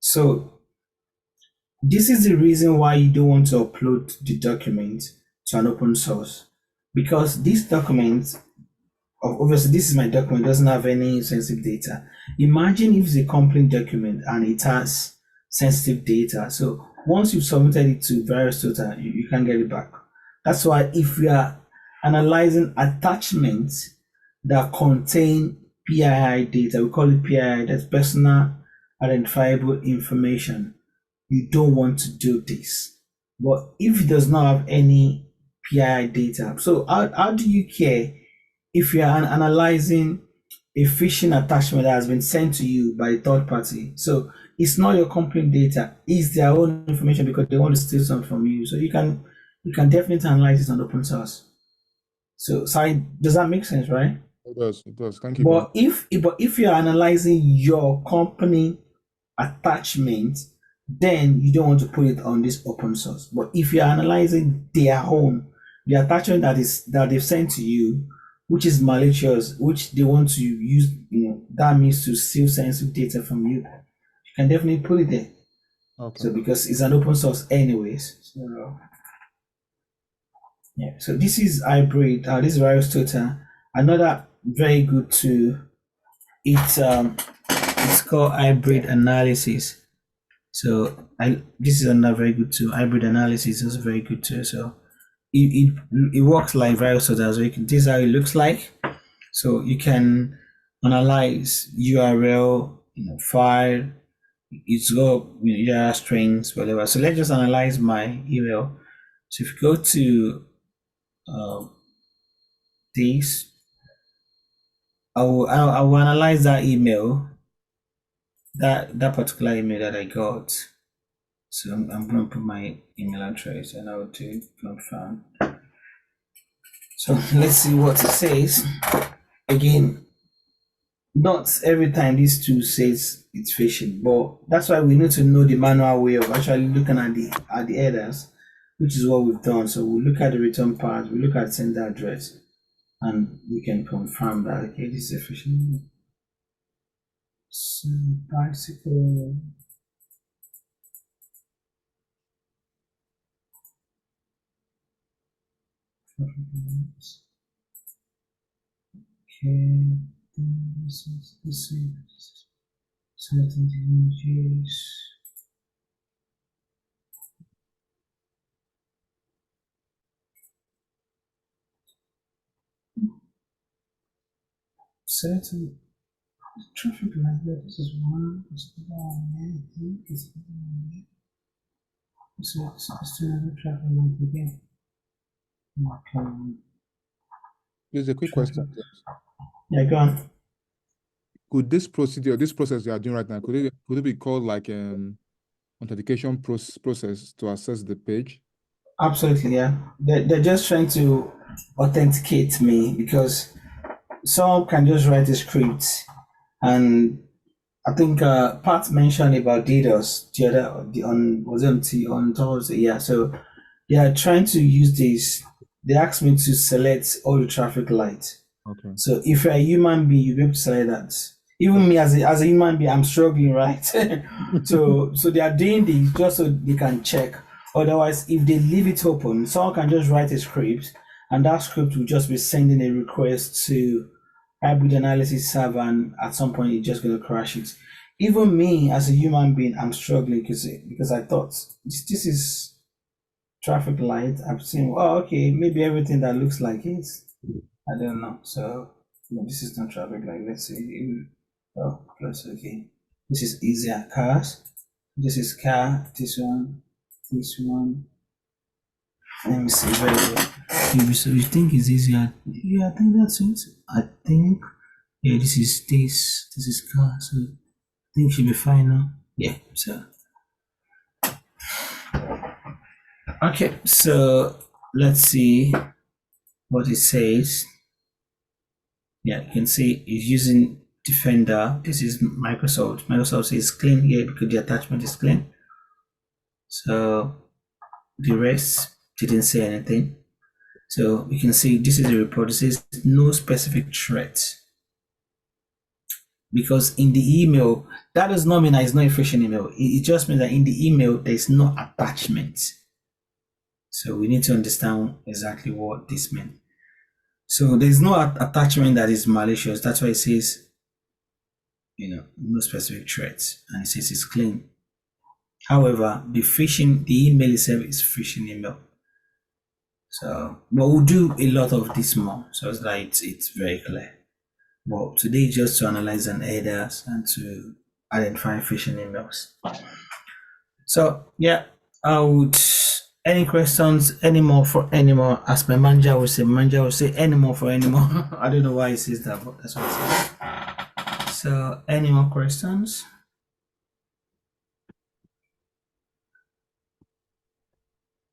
So this is the reason why you don't want to upload the document to an open source, because this document, obviously this is my document, doesn't have any sensitive data. Imagine if it's a company document and it has sensitive data. So once you've submitted it to VirusTotal, you can't get it back. That's why if we are analyzing attachments that contain PII data, we call it PII, that's personal identifiable information, you don't want to do this. But if it does not have any PII data, so how do you care if you are analyzing a phishing attachment that has been sent to you by a third party? So it's not your company data, it's their own information because they want to steal something from you. So you can definitely analyze it on open source. So does that make sense, right? It does. It does. Thank you. But if you're analyzing your company attachment, then you don't want to put it on this open source. But if you're analyzing their own, the attachment that they've sent to you, which is malicious, which they want to use, that means to steal sensitive data from you, you can definitely put it there. Okay. So because it's an open source anyways. So yeah. So this is hybrid. This is VirusTotal. Another very good tool. It's called hybrid analysis. So this is another very good tool. Hybrid analysis is also very good too. So it works like VirusTotal. So this is how it looks like. So you can analyze URL, file. It's got URL strings, whatever. So let's just analyze my email. So if you go to this, I will analyze that email, that particular email that I got. So I'm going to put my email address and I will do confirm. So let's see what it says. Again, not every time this tool says it's phishing, but that's why we need to know the manual way of actually looking at the headers, which is what we've done. So we'll look at the return part, we look at sender address, and we can confirm that, okay, this is a phishing. So bicycle. Okay, this is certain images. Certain traffic light. This is one. This is one. Yeah, I think it's one. So it's another traffic light again. Okay. Here's a quick question. Yeah, go on. Could this process you are doing right now, could it be called like an authentication process to access the page? Absolutely, yeah. They're just trying to authenticate me because someone can just write a script, and I think Pat mentioned about DDoS on Thursday. Yeah, so they are trying to use this. They asked me to select all the traffic lights. Okay. So if you're a human being, you'll be able to select that. Even me as a human being, I'm struggling, right? so they are doing this just so they can check. Otherwise, if they leave it open, someone can just write a script, and that script will just be sending a request to hybrid analysis server, and at some point it's just going to crash it. Even me as a human being, I'm struggling because I thought this is traffic light. I've seen, oh, okay, maybe everything that looks like it. I don't know. So this is not traffic light. Let's see. Oh, plus okay. This is easier cars. This is car. This one. This one. Let me see. Very good. So you think it's easier? Yeah, I think that's it. I think. Yeah, this is this. This is car. So I think it should be fine now. Yeah. So. Okay. So let's see what it says. Yeah, you can see it's using Defender. This is Microsoft. Microsoft says clean here because the attachment is clean. So the rest didn't say anything. So you can see this is the report. It says no specific threat. because in the email, that does not mean that it's not a phishing email. It just means that in the email there's no attachment. So we need to understand exactly what this means. So there's no attachment that is malicious. That's why it says, no specific threats, and it says it's clean. However, the email itself is phishing email. So, but we'll do a lot of this more, so it's like it's very clear. But today, just to analyze an headers and to identify phishing emails. So yeah, I would. Any questions? Any more for any more? As my manager will say any more for any more. I don't know why he says that, but that's what he says. So, any more questions?